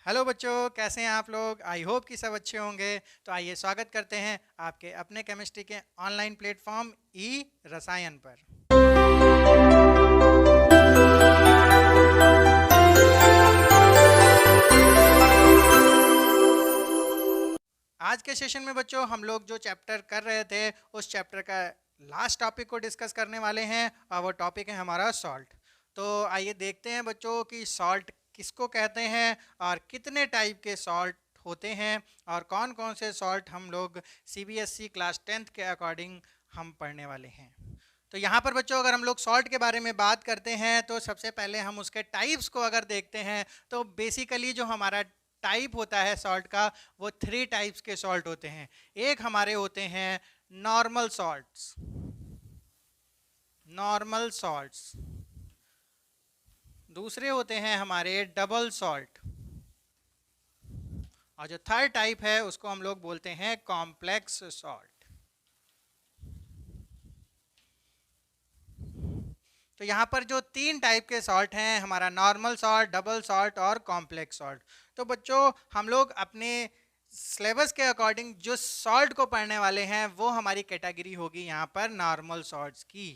Hello बच्चों, कैसे हैं आप लोग। आई होप कि सब अच्छे होंगे। तो आइए स्वागत करते हैं आपके अपने केमिस्ट्री के ऑनलाइन प्लेटफॉर्म ई रसायन पर। आज के सेशन में बच्चों हम लोग जो चैप्टर कर रहे थे उस चैप्टर का लास्ट टॉपिक को डिस्कस करने वाले हैं और वो टॉपिक है हमारा सॉल्ट। तो आइए देखते हैं बच्चों कि सॉल्ट किसको कहते हैं और कितने टाइप के सॉल्ट होते हैं और कौन कौन से सॉल्ट हम लोग सीबीएसई क्लास 10th के अकॉर्डिंग हम पढ़ने वाले हैं। तो यहाँ पर बच्चों अगर हम लोग सॉल्ट के बारे में बात करते हैं तो सबसे पहले हम उसके टाइप्स को अगर देखते हैं तो बेसिकली जो हमारा टाइप होता है सॉल्ट का वो 3 टाइप्स के सॉल्ट होते हैं। एक हमारे होते हैं नॉर्मल सॉल्ट्स, नॉर्मल सॉल्ट्स। दूसरे होते हैं हमारे डबल सॉल्ट और जो थर्ड टाइप है उसको हम लोग बोलते हैं कॉम्प्लेक्स सॉल्ट। तो यहाँ पर जो 3 टाइप के सॉल्ट हैं हमारा नॉर्मल सॉल्ट, डबल सॉल्ट और कॉम्प्लेक्स सॉल्ट। तो बच्चों हम लोग अपने सिलेबस के अकॉर्डिंग जो सॉल्ट को पढ़ने वाले हैं वो हमारी कैटेगरी होगी यहाँ पर नॉर्मल सॉल्ट्स की,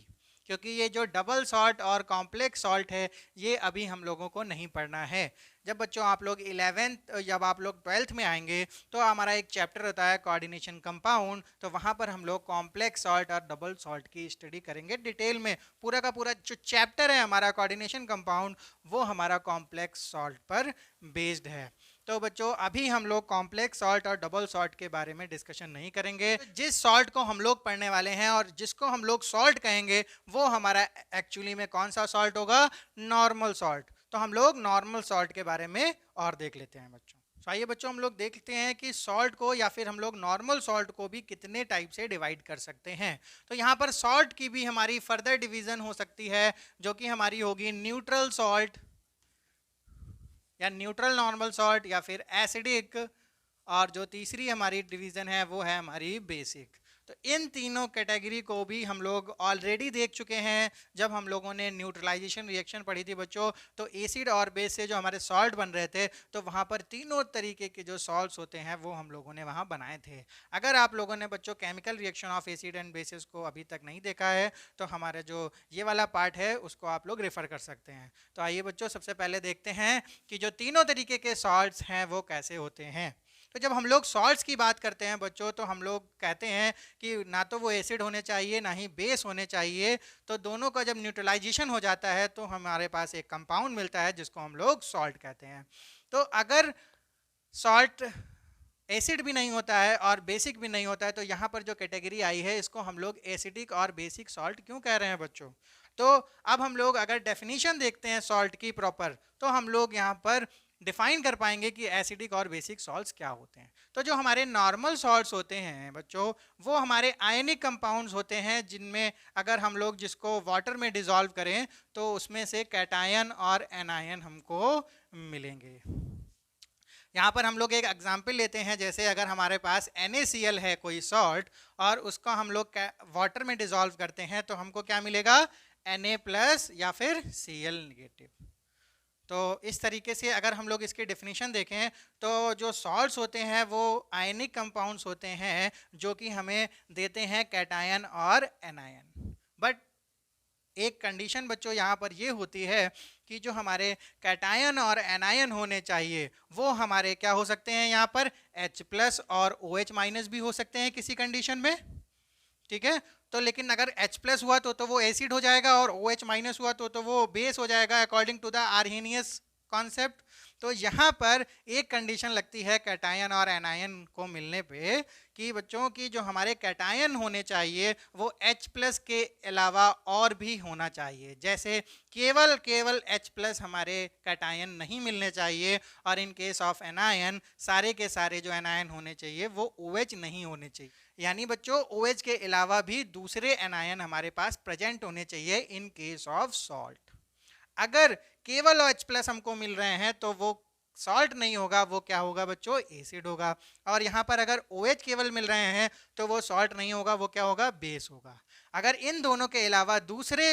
क्योंकि ये जो डबल सॉल्ट और कॉम्प्लेक्स सॉल्ट है ये अभी हम लोगों को नहीं पढ़ना है। जब बच्चों आप लोग 11th जब आप लोग 12th में आएंगे तो हमारा एक चैप्टर होता है कोऑर्डिनेशन कंपाउंड, तो वहाँ पर हम लोग कॉम्प्लेक्स सॉल्ट और डबल सॉल्ट की स्टडी करेंगे डिटेल में। पूरा का पूरा जो चैप्टर है हमारा कोऑर्डिनेशन कंपाउंड वो हमारा कॉम्प्लेक्स सॉल्ट पर बेस्ड है। तो बच्चों अभी हम लोग कॉम्प्लेक्स सॉल्ट और डबल सॉल्ट के बारे में डिस्कशन नहीं करेंगे। जिस सॉल्ट को हम लोग पढ़ने वाले हैं और जिसको हम लोग सॉल्ट कहेंगे वो हमारा एक्चुअली में कौन सा सॉल्ट होगा, नॉर्मल सॉल्ट। तो हम लोग नॉर्मल सॉल्ट के बारे में और देख लेते हैं बच्चों। तो आइए बच्चों हम लोग देखते हैं कि सॉल्ट को या फिर हम लोग नॉर्मल सॉल्ट को भी कितने टाइप से डिवाइड कर सकते हैं। तो यहाँ पर सॉल्ट की भी हमारी फर्दर डिवीजन हो सकती है जो कि हमारी होगी न्यूट्रल सॉल्ट या न्यूट्रल नॉर्मल सॉल्ट या फिर एसिडिक, और जो तीसरी हमारी डिवीजन है वो है हमारी बेसिक। तो इन तीनों कैटेगरी को भी हम लोग ऑलरेडी देख चुके हैं जब हम लोगों ने न्यूट्रलाइजेशन रिएक्शन पढ़ी थी बच्चों। तो एसिड और बेस से जो हमारे सॉल्ट बन रहे थे तो वहाँ पर तीनों तरीके के जो सॉल्ट्स होते हैं वो हम लोगों ने वहाँ बनाए थे। अगर आप लोगों ने बच्चों chemical reaction of acid and bases को अभी तक नहीं देखा है तो हमारे जो ये वाला पार्ट है उसको आप लोग रेफर कर सकते हैं। तो आइए बच्चों सबसे पहले देखते हैं कि जो तीनों तरीके के सॉल्ट्स हैं वो कैसे होते हैं। तो जब हम लोग सॉल्ट्स की बात करते हैं बच्चों तो हम लोग कहते हैं कि ना तो वो एसिड होने चाहिए ना ही बेस होने चाहिए। तो दोनों का जब न्यूट्रलाइजेशन हो जाता है तो हमारे पास एक कंपाउंड मिलता है जिसको हम लोग सॉल्ट कहते हैं। तो अगर सॉल्ट एसिड भी नहीं होता है और बेसिक भी नहीं होता है तो यहाँ पर जो कैटेगरी आई है इसको हम लोग एसिडिक और बेसिक सॉल्ट क्यों कह रहे हैं बच्चों। तो अब हम लोग अगर डेफिनेशन देखते हैं सॉल्ट की प्रॉपर तो हम लोग यहाँ पर डिफाइन कर पाएंगे कि एसिडिक और बेसिक सॉल्ट्स क्या होते हैं। तो जो हमारे नॉर्मल सॉल्ट्स होते हैं बच्चों वो हमारे आयनिक कंपाउंड्स होते हैं जिनमें अगर हम लोग जिसको वाटर में डिसॉल्व करें तो उसमें से कैटायन और एनायन हमको मिलेंगे। यहाँ पर हम लोग एक एग्जाम्पल लेते हैं, जैसे अगर हमारे पास NaCl है कोई सॉल्ट और उसको हम लोग वाटर में डिसॉल्व करते हैं तो हमको क्या मिलेगा, Na+ या फिर Cl-। तो इस तरीके से अगर हम लोग इसकी डेफिनेशन देखें तो जो सॉल्ट्स होते हैं वो आयनिक कंपाउंड्स होते हैं जो कि हमें देते हैं कैटायन और एनायन। बट एक कंडीशन बच्चों यहाँ पर ये होती है कि जो हमारे कैटायन और एनायन होने चाहिए वो हमारे क्या हो सकते हैं, यहाँ पर H+ और OH- भी हो सकते हैं किसी कंडीशन में, ठीक है। तो लेकिन अगर H+ हुआ तो वो एसिड हो जाएगा और OH- हुआ तो वो बेस हो जाएगा according to the Arrhenius concept. तो यहाँ पर एक कंडीशन लगती है कैटायन और एनायन को मिलने पे कि बच्चों की जो हमारे कैटायन होने चाहिए वो H+ के अलावा और भी होना चाहिए। जैसे केवल H+ हमारे कैटायन नहीं मिलने चाहिए और इन केस ऑफ एनायन सारे के सारे जो एनायन होने चाहिए वो OH नहीं होने चाहिए। यानी बच्चों OH के अलावा भी दूसरे एनायन हमारे पास प्रेजेंट होने चाहिए इन केस ऑफ सॉल्ट। अगर केवल H+ हमको मिल रहे हैं तो वो सॉल्ट नहीं होगा, वो क्या होगा बच्चों, एसिड होगा। और यहाँ पर अगर OH केवल मिल रहे हैं तो वो सॉल्ट नहीं होगा, वो क्या होगा, बेस होगा। अगर इन दोनों के अलावा दूसरे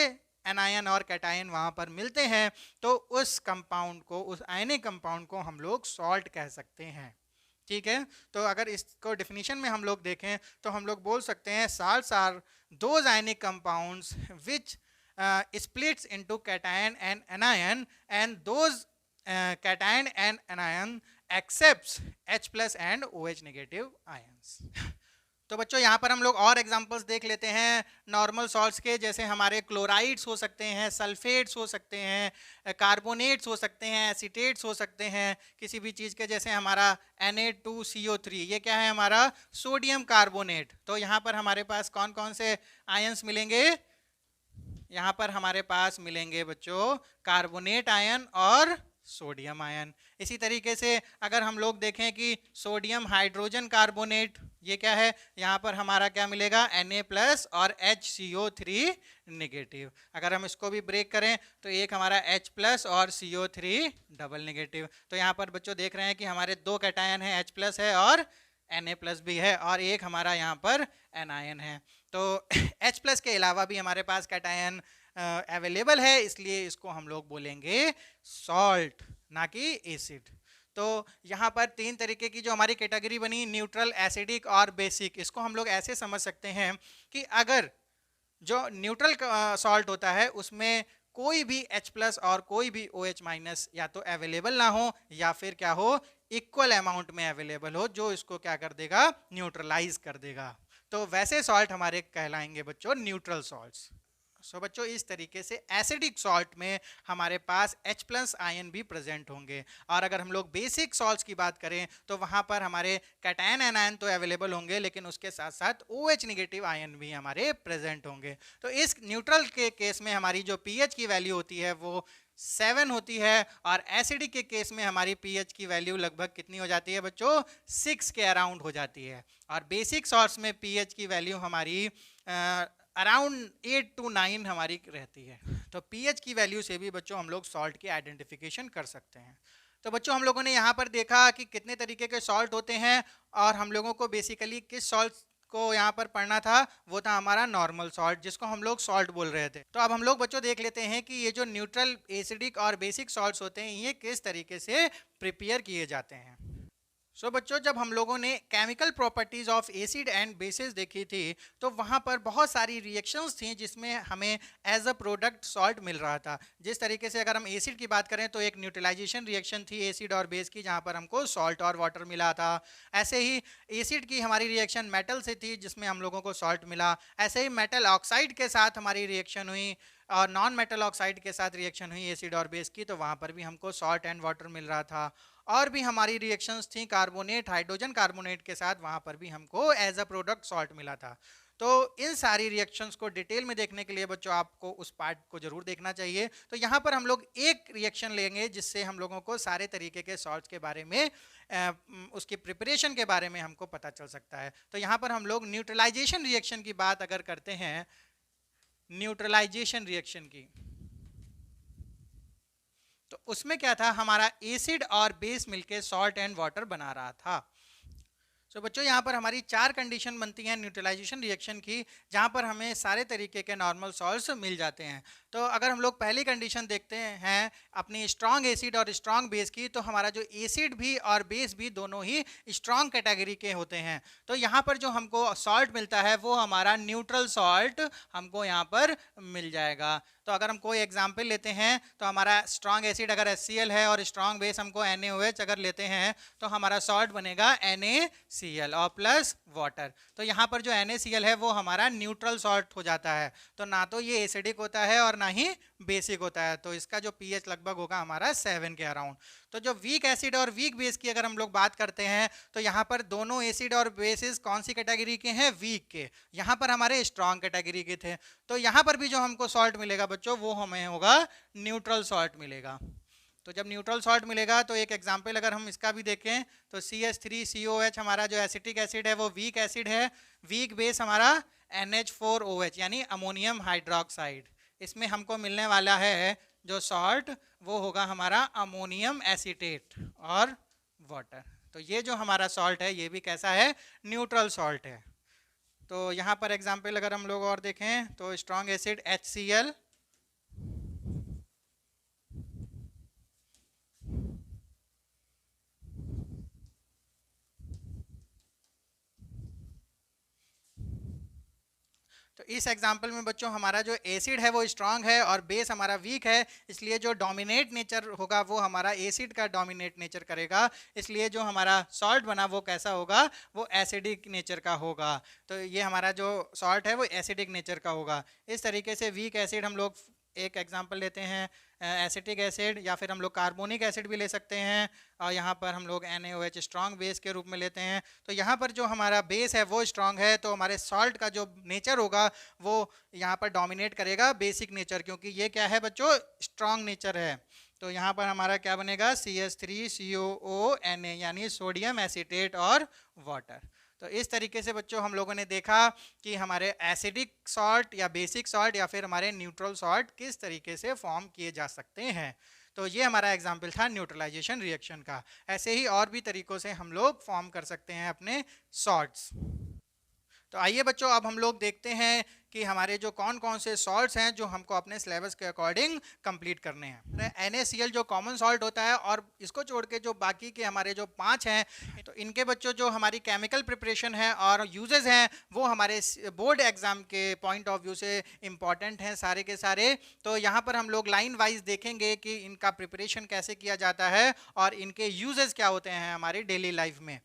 एनायन और कैटायन वहाँ पर मिलते हैं, तो उस कंपाउंड को, उस आयनिक कंपाउंड को हम लोग सॉल्ट कह सकते हैं। ठीक है, तो अगर इसको डेफिनेशन में हम लोग देखें तो हम लोग बोल सकते हैं salts are those ionic compounds which splits into cation and anion, and those cation and anion accepts H plus and OH negative ions. तो बच्चों यहाँ पर हम लोग और एग्जांपल्स देख लेते हैं नॉर्मल सॉल्ट्स के, जैसे हमारे क्लोराइड्स हो सकते हैं, सल्फेट्स हो सकते हैं, कार्बोनेट्स हो सकते हैं, एसीटेट्स हो सकते हैं किसी भी चीज़ के, जैसे हमारा Na2CO3, ये क्या है हमारा सोडियम कार्बोनेट। तो यहाँ पर हमारे पास कौन कौन से आयंस मिलेंगे, यहाँ पर हमारे पास मिलेंगे बच्चों कार्बोनेट आयन और सोडियम आयन। इसी तरीके से अगर हम लोग देखें कि सोडियम हाइड्रोजन कार्बोनेट, ये क्या है, यहाँ पर हमारा क्या मिलेगा Na+ और HCO3 नेगेटिव। अगर हम इसको भी ब्रेक करें तो एक हमारा H+ और CO3 डबल नेगेटिव। तो यहाँ पर बच्चों देख रहे हैं कि हमारे दो कैटायन है, H+ है और Na+ भी है, और एक हमारा यहाँ पर एनायन है। तो H+ के अलावा भी हमारे पास कैटायन अवेलेबल है, इसलिए इसको हम लोग बोलेंगे सॉल्ट, ना कि एसिड। तो यहाँ पर तीन तरीके की जो हमारी कैटेगरी बनी, न्यूट्रल, एसिडिक और बेसिक, इसको हम लोग ऐसे समझ सकते हैं कि अगर जो न्यूट्रल सॉल्ट होता है उसमें कोई भी H+ और कोई भी OH- या तो अवेलेबल ना हो या फिर क्या हो, इक्वल अमाउंट में अवेलेबल हो, जो इसको क्या कर देगा, न्यूट्रलाइज कर देगा। तो वैसे सॉल्ट हमारे कहलाएंगे बच्चों न्यूट्रल सॉल्ट्स। सो बच्चों इस तरीके से एसिडिक सॉल्ट में हमारे पास H+ आयन भी प्रेजेंट होंगे, और अगर हम लोग बेसिक सॉल्ट्स की बात करें तो वहाँ पर हमारे कैटायन एनायन तो अवेलेबल होंगे, लेकिन उसके साथ साथ OH नेगेटिव आयन भी हमारे प्रेजेंट होंगे। तो इस न्यूट्रल के केस में हमारी जो pH की वैल्यू होती है वो 7 होती है, और एसिडिक के केस में हमारी pH की वैल्यू लगभग कितनी हो जाती है बच्चों, 6 के अराउंड हो जाती है। और बेसिक सॉल्ट्स में pH की वैल्यू हमारी अराउंड 8 to 9 हमारी रहती है। तो pH की वैल्यू से भी बच्चों हम लोग सॉल्ट की आइडेंटिफिकेशन कर सकते हैं। तो बच्चों हम लोगों ने यहाँ पर देखा कि कितने तरीके के सॉल्ट होते हैं, और हम लोगों को बेसिकली किस सॉल्ट को यहाँ पर पढ़ना था, वो था हमारा नॉर्मल सॉल्ट, जिसको हम लोग सॉल्ट बोल रहे थे। तो अब हम लोग बच्चों देख लेते हैं कि ये जो न्यूट्रल, एसिडिक और बेसिक सॉल्ट्स होते हैं ये किस तरीके से प्रिपेयर किए जाते हैं। सो बच्चों जब हम लोगों ने chemical properties of acid and bases देखी थी, तो वहाँ पर बहुत सारी रिएक्शंस थी जिसमें हमें एज अ प्रोडक्ट सॉल्ट मिल रहा था। जिस तरीके से अगर हम एसिड की बात करें तो एक न्यूट्रलाइजेशन रिएक्शन थी एसिड और बेस की, जहाँ पर हमको सॉल्ट और वाटर मिला था। ऐसे ही एसिड की हमारी रिएक्शन मेटल से थी जिसमें हम लोगों को सॉल्ट मिला। ऐसे ही मेटल ऑक्साइड के साथ हमारी रिएक्शन हुई, और नॉन मेटल ऑक्साइड के साथ रिएक्शन हुई एसिड और बेस की, तो वहाँ पर भी हमको सॉल्ट एंड वाटर मिल रहा था। और भी हमारी रिएक्शंस थी कार्बोनेट, हाइड्रोजन कार्बोनेट के साथ, वहाँ पर भी हमको एज अ प्रोडक्ट सॉल्ट मिला था। तो इन सारी रिएक्शंस को डिटेल में देखने के लिए बच्चों आपको उस पार्ट को जरूर देखना चाहिए। तो यहाँ पर हम लोग एक रिएक्शन लेंगे जिससे हम लोगों को सारे तरीके के सॉल्ट्स के बारे में, उसकी प्रिपरेशन के बारे में हमको पता चल सकता है। तो यहाँ पर हम लोग न्यूट्रलाइजेशन रिएक्शन की बात अगर करते हैं, न्यूट्रलाइजेशन रिएक्शन की, तो उसमें क्या था, हमारा एसिड और बेस मिलके सॉल्ट एंड वाटर बना रहा था। सो बच्चों यहाँ पर हमारी चार कंडीशन बनती हैं न्यूट्रलाइजेशन रिएक्शन की, जहाँ पर हमें सारे तरीके के नॉर्मल सॉल्ट्स मिल जाते हैं। तो अगर हम लोग पहली कंडीशन देखते हैं अपनी स्ट्रॉन्ग एसिड और स्ट्रॉन्ग बेस की, तो हमारा जो एसिड भी और बेस भी दोनों ही स्ट्रॉन्ग कैटेगरी के होते हैं। तो यहाँ पर जो हमको सॉल्ट मिलता है वो हमारा न्यूट्रल सॉल्ट हमको यहाँ पर मिल जाएगा। तो अगर हम कोई एग्जाम्पल लेते हैं तो हमारा स्ट्रॉन्ग एसिड अगर HCl है और स्ट्रॉन्ग बेस हमको NaOH अगर लेते हैं, तो हमारा सॉल्ट बनेगा NaCl और प्लस वाटर। तो यहाँ पर जो NaCl है वो हमारा न्यूट्रल सॉल्ट हो जाता है। तो ना तो ये एसिडिक होता है और ना ही बेसिक होता है, तो इसका जो pH लगभग होगा हमारा 7 के अराउंड। तो जो वीक एसिड और वीक बेस की अगर हम लोग बात करते हैं, तो यहाँ पर दोनों एसिड और बेसिस कौन सी कैटेगरी के हैं, वीक के। यहाँ पर हमारे स्ट्रॉन्ग कैटेगरी के थे। तो यहाँ पर भी जो हमको सॉल्ट मिलेगा बच्चों वो हमें होगा न्यूट्रल सॉल्ट मिलेगा। तो जब न्यूट्रल सॉल्ट मिलेगा तो एक एग्जांपल अगर हम इसका भी देखें तो CH3COH हमारा जो एसिटिक एसिड है वो वीक एसिड है, वीक बेस हमारा NH4OH यानी अमोनियम हाइड्रोक्साइड। इसमें हमको मिलने वाला है जो सॉल्ट वो होगा हमारा अमोनियम एसीटेट और वाटर। तो ये जो हमारा सॉल्ट है ये भी कैसा है, न्यूट्रल सॉल्ट है। तो यहाँ पर एग्जांपल अगर हम लोग और देखें तो स्ट्रॉन्ग एसिड HCl तो इस एग्जांपल में बच्चों हमारा जो एसिड है वो स्ट्रांग है और बेस हमारा वीक है, इसलिए जो डोमिनेट नेचर होगा वो हमारा एसिड का डोमिनेट नेचर करेगा, इसलिए जो हमारा सॉल्ट बना वो कैसा होगा, वो एसिडिक नेचर का होगा। तो ये हमारा जो सॉल्ट है वो एसिडिक नेचर का होगा। इस तरीके से वीक एसिड हम लोग एक एग्जांपल लेते हैं एसिटिक एसिड, या फिर हम लोग कार्बोनिक एसिड भी ले सकते हैं, और यहाँ पर हम लोग NaOH स्ट्रॉन्ग बेस के रूप में लेते हैं। तो यहाँ पर जो हमारा बेस है वो स्ट्रॉन्ग है, तो हमारे सॉल्ट का जो नेचर होगा वो यहाँ पर डोमिनेट करेगा बेसिक नेचर, क्योंकि ये क्या है बच्चों, स्ट्रॉन्ग नेचर है। तो यहाँ पर हमारा क्या बनेगा, CH3COONA, यानी सोडियम एसीटेट और वाटर। तो इस तरीके से बच्चों हम लोगों ने देखा कि हमारे एसिडिक सॉल्ट या बेसिक सॉल्ट या फिर हमारे न्यूट्रल सॉल्ट किस तरीके से फॉर्म किए जा सकते हैं। तो ये हमारा एग्जाम्पल था न्यूट्रलाइजेशन रिएक्शन का। ऐसे ही और भी तरीकों से हम लोग फॉर्म कर सकते हैं अपने सॉल्ट्स। तो आइए बच्चों अब हम लोग देखते हैं कि हमारे जो कौन कौन से सॉल्ट्स हैं जो हमको अपने सिलेबस के अकॉर्डिंग कंप्लीट करने हैं। NaCl जो कॉमन सॉल्ट होता है, और इसको छोड़ के जो बाकी के हमारे जो 5 हैं, तो इनके बच्चों जो हमारी केमिकल प्रिपरेशन है और यूजेस हैं वो हमारे बोर्ड एग्जाम के पॉइंट ऑफ व्यू से इम्पॉर्टेंट हैं सारे के सारे। तो यहाँ पर हम लोग लाइन वाइज देखेंगे कि इनका प्रिपरेशन कैसे किया जाता है और इनके यूजेस क्या होते हैं हमारी डेली लाइफ में।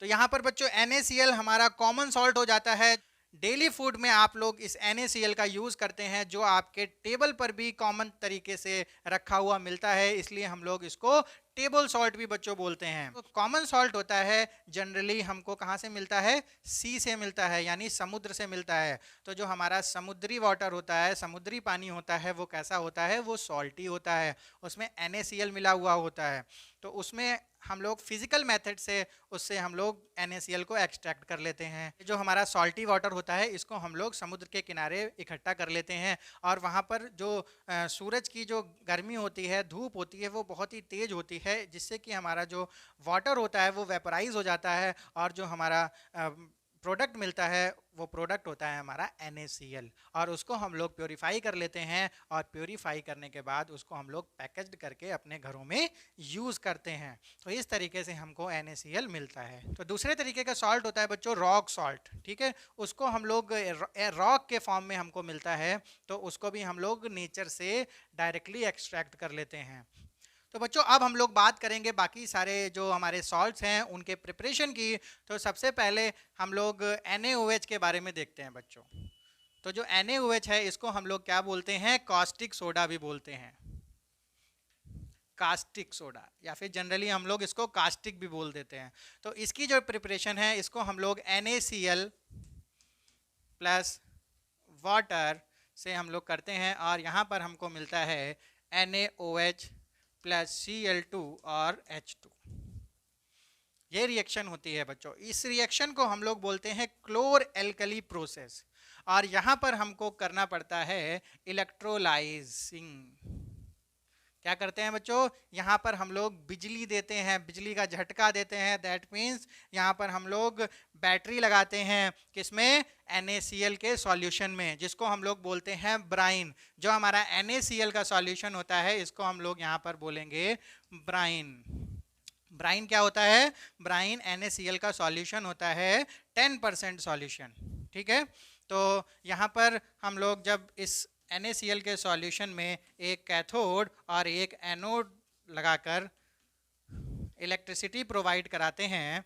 तो यहाँ पर बच्चों NaCl हमारा कॉमन सॉल्ट हो जाता है। डेली फूड में आप लोग इस NaCl का यूज़ करते हैं, जो आपके टेबल पर भी कॉमन तरीके से रखा हुआ मिलता है, इसलिए हम लोग इसको टेबल सॉल्ट भी बच्चों बोलते हैं। तो कॉमन सॉल्ट होता है जनरली हमको कहाँ से मिलता है, सी से मिलता है, यानी समुद्र से मिलता है। तो जो हमारा समुद्री वाटर होता है, समुद्री पानी होता है, वो कैसा होता है, वो सॉल्टी होता है, उसमें NaCl मिला हुआ होता है। तो उसमें हम लोग फिजिकल मेथड से उससे हम लोग NaCl को एक्सट्रैक्ट कर लेते हैं। जो हमारा सॉल्टी वाटर होता है इसको हम लोग समुद्र के किनारे इकट्ठा कर लेते हैं, और वहाँ पर जो सूरज की जो गर्मी होती है, धूप होती है, वो बहुत ही तेज़ होती है, जिससे कि हमारा जो वाटर होता है वो वेपराइज हो जाता है, और जो हमारा प्रोडक्ट मिलता है वो प्रोडक्ट होता है हमारा NaCl, और उसको हम लोग प्योरीफाई कर लेते हैं, और प्योरीफाई करने के बाद उसको हम लोग पैकेज्ड करके अपने घरों में यूज़ करते हैं। तो इस तरीके से हमको NaCl मिलता है। तो दूसरे तरीके का सॉल्ट होता है बच्चों रॉक सॉल्ट, ठीक है, उसको हम लोग रॉक के फॉर्म में हमको मिलता है, तो उसको भी हम लोग नेचर से डायरेक्टली एक्सट्रैक्ट कर लेते हैं। तो बच्चों अब हम लोग बात करेंगे बाकी सारे जो हमारे सॉल्ट्स हैं उनके प्रिपरेशन की। तो सबसे पहले हम लोग NaOH के बारे में देखते हैं बच्चों। तो जो NaOH है इसको हम लोग क्या बोलते हैं, कास्टिक सोडा भी बोलते हैं, कास्टिक सोडा, या फिर जनरली हम लोग इसको कास्टिक भी बोल देते हैं। तो इसकी जो प्रिपरेशन है इसको हम लोग NaCl प्लस वाटर से हम लोग करते हैं, और यहाँ पर हमको मिलता है NaOH प्लस Cl2 और H2। ये रिएक्शन होती है बच्चों। इस रिएक्शन को हम लोग बोलते हैं क्लोर एल्कली प्रोसेस, और यहाँ पर हमको करना पड़ता है इलेक्ट्रोलाइजिंग। क्या करते हैं बच्चों, यहाँ पर हम लोग बिजली देते हैं, बिजली का झटका देते हैं। दैट मीन्स यहाँ पर हम लोग बैटरी लगाते हैं, किसमें, NaCl के सॉल्यूशन में, जिसको हम लोग बोलते हैं ब्राइन। जो हमारा NaCl का सॉल्यूशन होता है इसको हम लोग यहाँ पर बोलेंगे ब्राइन। ब्राइन क्या होता है, ब्राइन NaCl का सॉल्यूशन होता है 10% सॉल्यूशन, ठीक है। तो यहाँ पर हम लोग जब इस NaCl के सॉल्यूशन में एक कैथोड और एक एनोड लगाकर इलेक्ट्रिसिटी प्रोवाइड कराते हैं,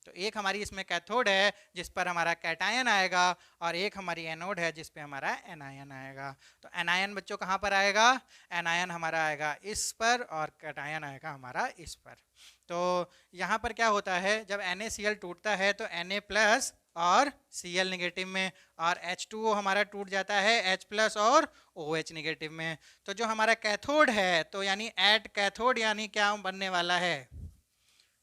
तो एक हमारी इसमें कैथोड है जिस पर हमारा कैटायन आएगा, और एक हमारी एनोड है जिस पे हमारा एनायन आएगा। तो एनायन बच्चों कहाँ पर आएगा, एनायन हमारा आएगा इस पर, और कैटायन आएगा हमारा इस पर। तो यहाँ पर क्या होता है, जब NaCl टूटता है तो Na प्लस और Cl नेगेटिव में, और H2O हमारा टूट जाता है H प्लस और OH नेगेटिव में। तो जो हमारा कैथोड है, तो यानी एट कैथोड यानी क्या बनने वाला है,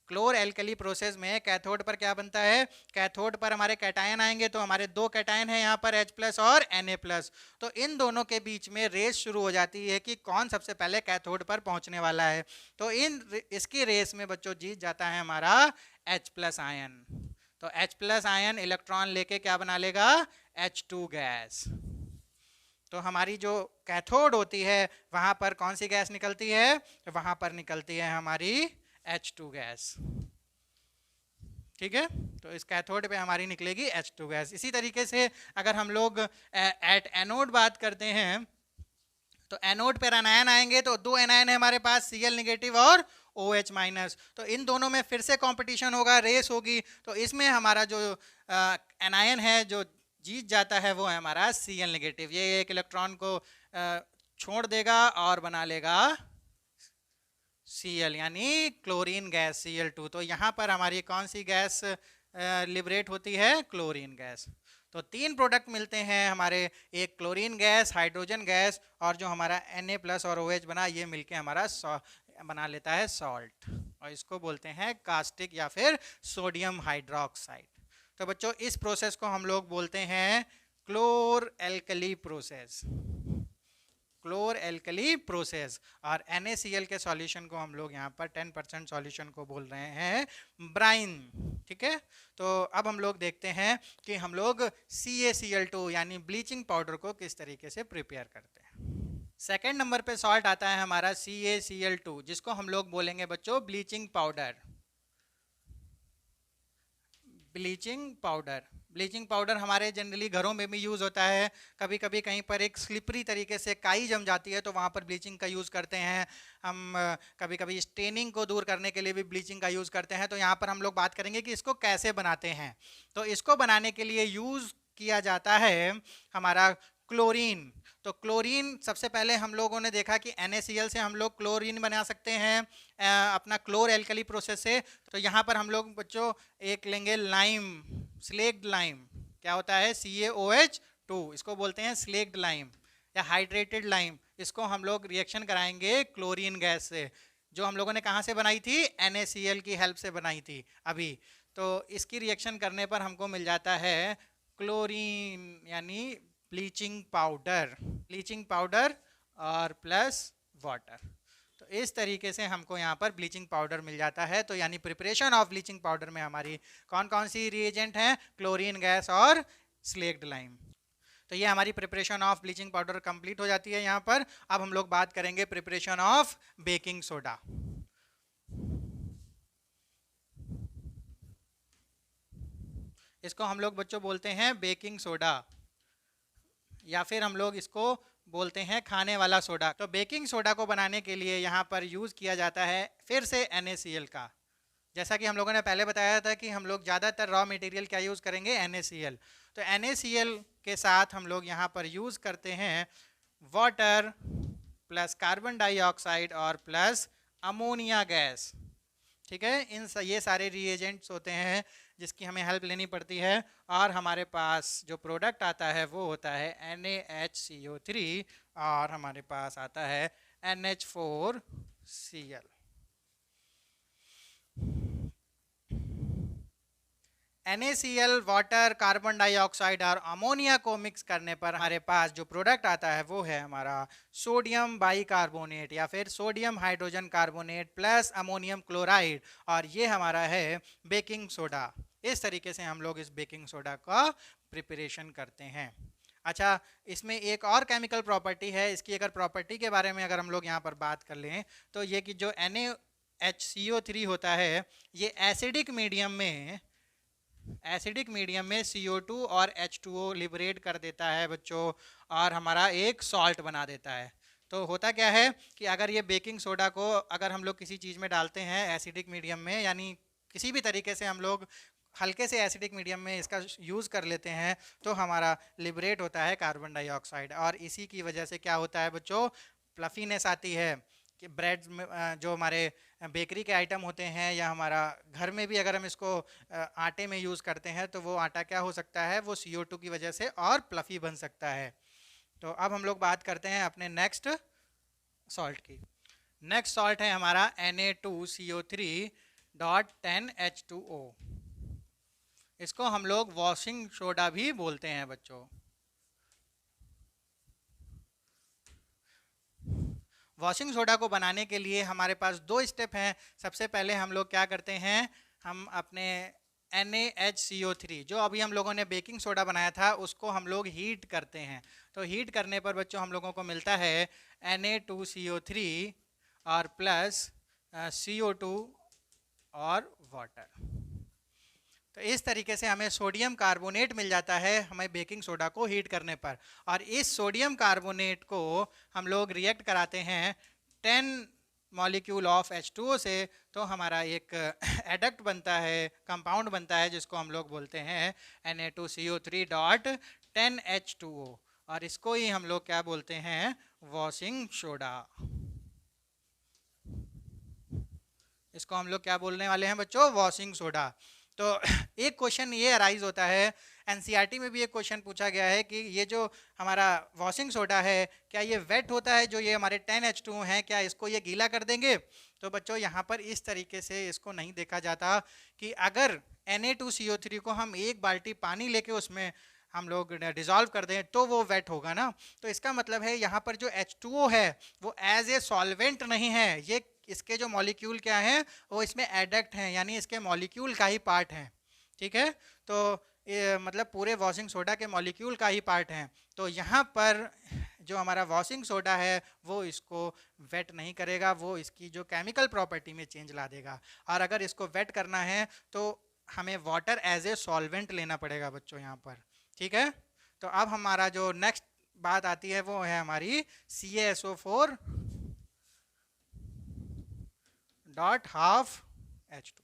क्लोर एल्कली प्रोसेस में कैथोड पर क्या बनता है, कैथोड पर हमारे कैटायन आएंगे, तो हमारे दो कैटायन हैं यहाँ पर H प्लस और Na प्लस। तो इन दोनों के बीच में रेस शुरू हो जाती है कि कौन सबसे पहले कैथोड पर पहुँचने वाला है। तो इसकी रेस में बच्चों जीत जाता है हमारा H प्लस आयन। तो H प्लस आयन इलेक्ट्रॉन लेके क्या बना लेगा, H2 गैस। तो हमारी जो कैथोड होती है वहाँ पर कौन सी गैस निकलती है, वहाँ पर निकलती है हमारी H2 गैस। ठीक है। तो इस कैथोड पे हमारी निकलेगी H2 गैस। इसी तरीके से अगर हम लोग एट एनोड बात करते हैं तो एनोड पर एनायन आएंगे, तो दो एनायन है हमारे पास, Cl नेगेटिव और OH माइनस। तो इन दोनों में फिर से कंपटीशन होगा, रेस होगी। तो इसमें हमारा जो एनायन है जो जीत जाता है वो है हमारा Cl नेगेटिव। ये एक इलेक्ट्रॉन को छोड़ देगा और बना लेगा Cl यानी क्लोरीन गैस Cl2। तो यहाँ पर हमारी कौन सी गैस लिबरेट होती है? Chlorine gas. तो तीन प्रोडक्ट मिलते हैं हमारे, एक क्लोरीन गैस, हाइड्रोजन गैस और जो हमारा Na+ और OH बना, ये मिलके हमारा बना लेता है सॉल्ट, और इसको बोलते हैं कास्टिक या फिर सोडियम हाइड्रोक्साइड। तो बच्चों इस प्रोसेस को हम लोग बोलते हैं क्लोर एल्कली प्रोसेस, क्लोर एल्कली प्रोसेस। और NaCl के सॉल्यूशन को हम लोग यहाँ पर 10% सॉल्यूशन को बोल रहे हैं ब्राइन। ठीक है। तो अब हम लोग देखते हैं कि हम लोग CaCl2 यानी ब्लीचिंग पाउडर को किस तरीके से प्रिपेयर करते हैं। सेकेंड नंबर पे सॉल्ट आता है हमारा CaCl2, जिसको हम लोग बोलेंगे बच्चों bleaching powder. Bleaching powder, bleaching powder हमारे जनरली घरों में भी यूज़ होता है। कभी कभी कहीं पर एक स्लिपरी तरीके से काई जम जाती है तो वहाँ पर ब्लीचिंग का यूज़ करते हैं हम। कभी कभी स्टेनिंग को दूर करने के लिए भी ब्लीचिंग का यूज़ करते हैं। तो यहाँ पर हम लोग बात करेंगे कि इसको कैसे बनाते हैं। तो इसको बनाने के लिए यूज़ किया जाता है हमारा क्लोरीन। तो क्लोरीन सबसे पहले हम लोगों ने देखा कि NaCl से हम लोग क्लोरीन बना सकते हैं अपना क्लोर एल्कली प्रोसेस से। तो यहाँ पर हम लोग बच्चों एक लेंगे लाइम, स्लेक्ड लाइम। क्या होता है? CaOH2, इसको बोलते हैं स्लेक्ड लाइम या हाइड्रेटेड लाइम। इसको हम लोग रिएक्शन कराएंगे क्लोरीन गैस से, जो हम लोगों ने कहाँ से बनाई थी? NaCl की हेल्प से बनाई थी अभी। तो इसकी रिएक्शन करने पर हमको मिल जाता है क्लोरीन यानी ब्लीचिंग पाउडर, ब्लीचिंग पाउडर और प्लस वाटर। तो इस तरीके से हमको यहाँ पर ब्लीचिंग पाउडर मिल जाता है। तो यानी प्रिपरेशन ऑफ ब्लीचिंग पाउडर में हमारी कौन कौन सी रिएजेंट हैं? क्लोरीन गैस और स्लेक्ड लाइम। तो ये हमारी preparation of bleaching powder complete हो जाती है यहाँ पर। अब हम लोग बात करेंगे प्रिपरेशन ऑफ बेकिंग सोडा। इसको हम लोग बच्चों बोलते हैं बेकिंग सोडा, या फिर हम लोग इसको बोलते हैं खाने वाला सोडा। तो बेकिंग सोडा को बनाने के लिए यहाँ पर यूज़ किया जाता है फिर से NaCl का। जैसा कि हम लोगों ने पहले बताया था कि हम लोग ज़्यादातर रॉ मटेरियल क्या यूज़ करेंगे? NaCl। तो NaCl के साथ हम लोग यहाँ पर यूज़ करते हैं वाटर प्लस कार्बन डाइऑक्साइड और प्लस अमोनिया गैस। ठीक है। ये सारे रिएजेंट्स होते हैं जिसकी हमें हेल्प लेनी पड़ती है, और हमारे पास जो प्रोडक्ट आता है वो होता है NaHCO3 और हमारे पास आता है NH4Cl। NaCl, water, carbon dioxide और अमोनिया को मिक्स करने पर हमारे पास जो प्रोडक्ट आता है वो है हमारा सोडियम बाइकार्बोनेट या फिर sodium hydrogen carbonate plus ammonium chloride, और ये हमारा है बेकिंग सोडा। इस तरीके से हम लोग इस बेकिंग सोडा का प्रिपरेशन करते हैं। अच्छा, इसमें एक और केमिकल प्रॉपर्टी है। इसकी अगर प्रॉपर्टी के बारे में अगर हम लोग यहाँ पर बात कर लें तो ये कि जो NaHCO3 होता है ये एसिडिक मीडियम में CO2 और H2O लिबरेट कर देता है बच्चों, और हमारा एक सॉल्ट बना देता है। तो होता क्या है कि अगर ये बेकिंग सोडा को अगर हम लोग किसी चीज़ में डालते हैं एसिडिक मीडियम में, यानी किसी भी तरीके से हम लोग हल्के से एसिडिक मीडियम में इसका यूज़ कर लेते हैं, तो हमारा लिबरेट होता है कार्बन डाइऑक्साइड, और इसी की वजह से क्या होता है बच्चों? फ्लफीनेस आती है कि ब्रेड में जो हमारे बेकरी के आइटम होते हैं या हमारा घर में भी अगर हम इसको आटे में यूज़ करते हैं तो वो आटा क्या हो सकता है? वो CO2 की वजह से और फ्लफी बन सकता है। तो अब हम लोग बात करते हैं अपने नेक्स्ट सॉल्ट की। नेक्स्ट सॉल्ट है हमारा Na2CO3.10H2O। इसको हम लोग वॉशिंग सोडा भी बोलते हैं बच्चों। वॉशिंग सोडा को बनाने के लिए हमारे पास दो स्टेप हैं। सबसे पहले हम लोग क्या करते हैं, हम अपने NaHCO3 जो अभी हम लोगों ने बेकिंग सोडा बनाया था उसको हम लोग हीट करते हैं। तो हीट करने पर बच्चों हम लोगों को मिलता है Na2CO3 और प्लस CO2 और वाटर। तो इस तरीके से हमें सोडियम कार्बोनेट मिल जाता है हमें बेकिंग सोडा को हीट करने पर, और इस सोडियम कार्बोनेट को हम लोग रिएक्ट कराते हैं 10 मॉलिक्यूल ऑफ H2O से, तो हमारा एक एडक्ट बनता है, कंपाउंड बनता है जिसको हम लोग बोलते हैं Na2CO3 डॉट 10H2O, और इसको ही हम लोग क्या बोलते हैं, वॉशिंग सोडा। इसको हम लोग क्या बोलने वाले हैं बच्चों, वॉशिंग सोडा। तो एक क्वेश्चन ये अराइज होता है, एनसीईआरटी में भी एक क्वेश्चन पूछा गया है कि ये जो हमारा वॉशिंग सोडा है क्या ये वेट होता है, जो ये हमारे 10H2O हैं क्या इसको ये गीला कर देंगे। तो बच्चों यहाँ पर इस तरीके से इसको नहीं देखा जाता कि अगर Na2CO3 को हम एक बाल्टी पानी लेके उसमें हम लोग डिजॉल्व कर दें तो वो वेट होगा ना। तो इसका मतलब है यहाँ पर जो H2O है वो एज ए सॉल्वेंट नहीं है, ये इसके जो मॉलिक्यूल क्या हैं वो इसमें एडक्ट हैं, यानी इसके मॉलिक्यूल का ही पार्ट हैं। ठीक है, तो ये मतलब पूरे वॉशिंग सोडा के मॉलिक्यूल का ही पार्ट हैं। तो यहाँ पर जो हमारा वॉशिंग सोडा है वो इसको वेट नहीं करेगा, वो इसकी जो केमिकल प्रॉपर्टी में चेंज ला देगा। और अगर इसको वेट करना है तो हमें वाटर एज ए सॉल्वेंट लेना पड़ेगा बच्चों यहाँ पर। ठीक है, तो अब हमारा जो नेक्स्ट बात आती है वो है हमारी CaSO4 डॉट हाफ H2।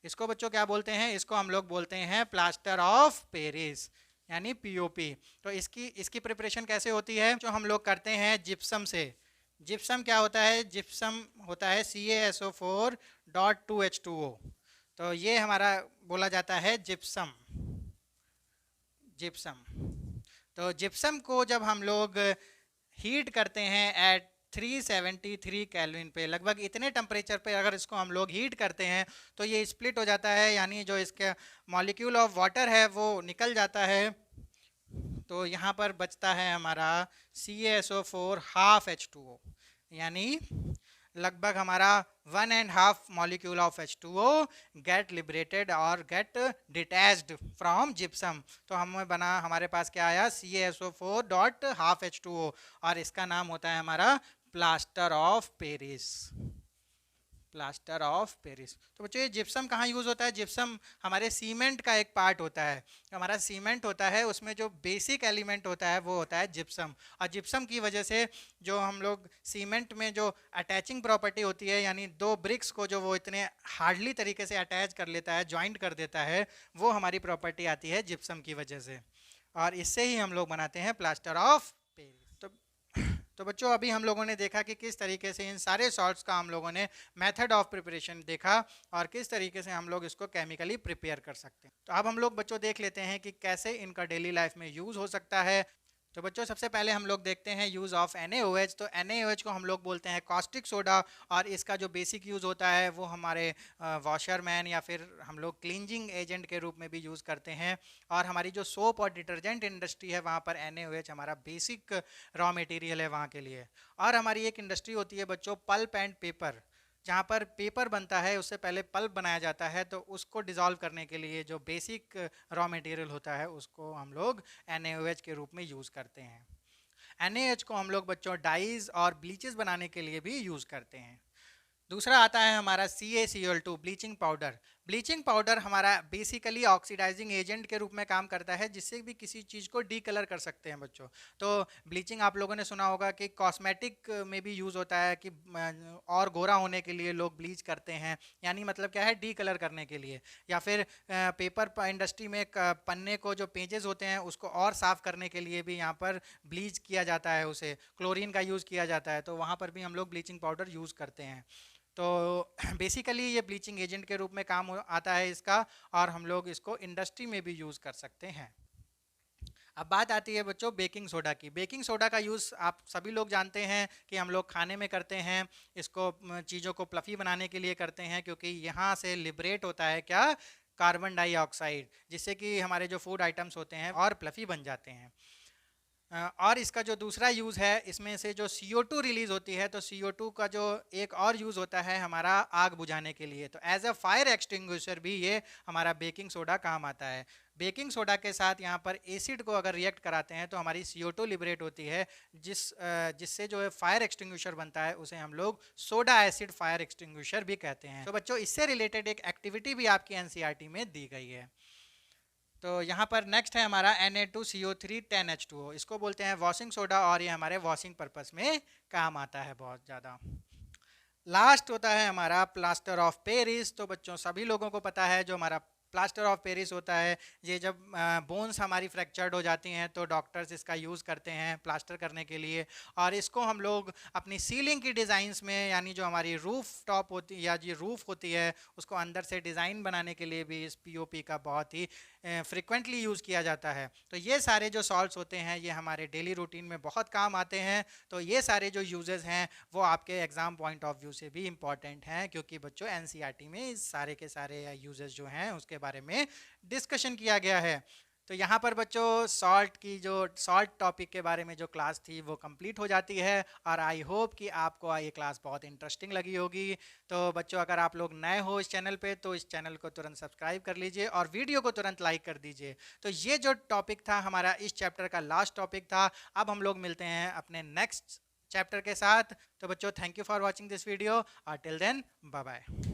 इसको बच्चों क्या बोलते हैं, इसको हम लोग बोलते हैं प्लास्टर ऑफ पेरिस यानी POP। तो इसकी प्रिपरेशन कैसे होती है, जो हम लोग करते हैं जिप्सम से। जिप्सम क्या होता है, जिप्सम होता है CaSO4 डॉट 2H2O। तो ये हमारा बोला जाता है जिप्सम। तो जिप्सम को जब हम लोग हीट करते हैं एट 373 केल्विन पे, लगभग इतने टेम्परेचर पे अगर इसको हम लोग हीट करते हैं तो ये स्प्लिट हो जाता है, यानी जो इसका मॉलिक्यूल ऑफ वाटर है वो निकल जाता है। तो यहाँ पर बचता है हमारा CaSO4 हाफ H2O, यानी लगभग हमारा 1.5 molecule of H2O get liberated और गेट डिटैच्ड फ्रॉम जिप्सम। तो हमें बना, हमारे पास क्या आया, CaSO4 डॉट हाफ H2O, और इसका नाम होता है हमारा plaster of Paris. Plaster of Paris. तो बच्चों ये जिप्सम कहाँ यूज़ होता है, जिप्सम हमारे सीमेंट का एक पार्ट होता है। हमारा सीमेंट होता है उसमें जो बेसिक एलिमेंट होता है वो होता है जिप्सम, और जिप्सम की वजह से जो हम लोग सीमेंट में जो अटैचिंग प्रॉपर्टी होती है, यानी दो ब्रिक्स को जो वो इतने हार्डली तरीके से अटैच कर लेता है, ज्वाइंट कर देता है, वो हमारी प्रॉपर्टी आती है जिप्सम की वजह से, और इससे ही हम लोग बनाते हैं प्लास्टर ऑफ पेरिस। तो बच्चों अभी हम लोगों ने देखा कि किस तरीके से इन सारे सॉल्ट्स का हम लोगों ने मेथड ऑफ प्रिपरेशन देखा और किस तरीके से हम लोग इसको केमिकली प्रिपेयर कर सकते हैं। तो अब हम लोग बच्चों देख लेते हैं कि कैसे इनका डेली लाइफ में यूज़ हो सकता है। तो बच्चों सबसे पहले हम लोग देखते हैं यूज़ ऑफ NaOH। तो NaOH को हम लोग बोलते हैं कॉस्टिक सोडा, और इसका जो बेसिक यूज़ होता है वो हमारे वॉशरमैन या फिर हम लोग क्लींजिंग एजेंट के रूप में भी यूज़ करते हैं। और हमारी जो सोप और डिटर्जेंट इंडस्ट्री है वहाँ पर NaOH हमारा बेसिक रॉ मटेरियल है वहाँ के लिए। और हमारी एक इंडस्ट्री होती है बच्चों पल्प एंड पेपर, जहाँ पर पेपर बनता है उससे पहले पल्प बनाया जाता है, तो उसको डिज़ोल्व करने के लिए जो बेसिक रॉ मटेरियल होता है उसको हम लोग NaOH के रूप में यूज़ करते हैं। NaOH को हम लोग बच्चों डाइज और ब्लीचेस बनाने के लिए भी यूज़ करते हैं। दूसरा आता है हमारा CaCl2 bleaching powder. Bleaching powder हमारा बेसिकली ऑक्सीडाइजिंग एजेंट के रूप में काम करता है, जिससे भी किसी चीज़ को डीकलर कर सकते हैं बच्चों। तो ब्लीचिंग आप लोगों ने सुना होगा कि कॉस्मेटिक में भी यूज़ होता है, कि और गोरा होने के लिए लोग ब्लीच करते हैं, यानी मतलब क्या है, डीकलर करने के लिए। या फिर पेपर इंडस्ट्री में पन्ने को जो पेजेस होते हैं उसको और साफ़ करने के लिए भी यहाँ पर ब्लीच किया जाता है, उसे क्लोरीन का यूज़ किया जाता है, तो वहाँ पर भी हम लोग ब्लीचिंग पाउडर यूज़ करते हैं। तो बेसिकली ये ब्लीचिंग एजेंट के रूप में काम आता है इसका, और हम लोग इसको इंडस्ट्री में भी यूज़ कर सकते हैं। अब बात आती है बच्चों बेकिंग सोडा की। बेकिंग सोडा का यूज़ आप सभी लोग जानते हैं कि हम लोग खाने में करते हैं, इसको चीज़ों को प्लफ़ी बनाने के लिए करते हैं, क्योंकि यहाँ से लिबरेट होता है क्या, कार्बन डाइऑक्साइड, जिससे कि हमारे जो फूड आइटम्स होते हैं और प्लफ़ी बन जाते हैं। और इसका जो दूसरा यूज़ है, इसमें से जो CO2 रिलीज़ होती है, तो CO2 का जो एक और यूज़ होता है हमारा आग बुझाने के लिए, तो एज अ फायर एक्सटिंग्विशर भी ये हमारा बेकिंग सोडा काम आता है। बेकिंग सोडा के साथ यहाँ पर एसिड को अगर रिएक्ट कराते हैं तो हमारी CO2 लिबरेट होती है, जिससे जो है फायर एक्सटिंग्विशर बनता है, उसे हम लोग सोडा एसिड फायर एक्सटिंग्विशर भी कहते हैं। तो बच्चों इससे रिलेटेड एक एक्टिविटी भी आपकी NCERT में दी गई है। तो यहाँ पर नेक्स्ट है हमारा Na2CO3 10H2O, इसको बोलते हैं वॉशिंग सोडा और ये हमारे वॉशिंग पर्पस में काम आता है बहुत ज़्यादा। लास्ट होता है हमारा प्लास्टर ऑफ पेरिस। तो बच्चों सभी लोगों को पता है जो हमारा प्लास्टर ऑफ पेरिस होता है, ये जब बोन्स हमारी फ्रैक्चर्ड हो जाती हैं तो डॉक्टर्स इसका यूज़ करते हैं प्लास्टर करने के लिए, और इसको हम लोग अपनी सीलिंग की डिज़ाइंस में, यानी जो हमारी रूफ टॉप होती है या जो रूफ होती है उसको अंदर से डिज़ाइन बनाने के लिए भी इस POP का बहुत ही फ्रिक्वेंटली यूज़ किया जाता है। तो ये सारे जो सॉल्ट्स होते हैं ये हमारे डेली रूटीन में बहुत काम आते हैं। तो ये सारे जो यूजेस हैं वो आपके एग्ज़ाम पॉइंट ऑफ व्यू से भी इम्पॉर्टेंट हैं, क्योंकि बच्चों NCERT में इस सारे के सारे यूजेस जो हैं उसके बारे में डिस्कशन किया गया है। तो यहाँ पर बच्चों सॉल्ट टॉपिक के बारे में जो क्लास थी वो कंप्लीट हो जाती है, और आई होप कि आपको ये क्लास बहुत इंटरेस्टिंग लगी होगी। तो बच्चों अगर आप लोग नए हो इस चैनल पे तो इस चैनल को तुरंत सब्सक्राइब कर लीजिए और वीडियो को तुरंत लाइक कर दीजिए। तो ये जो टॉपिक था हमारा इस चैप्टर का लास्ट टॉपिक था। अब हम लोग मिलते हैं अपने नेक्स्ट चैप्टर के साथ। तो बच्चों thank you for watching this video, और टिल देन बाय बाय।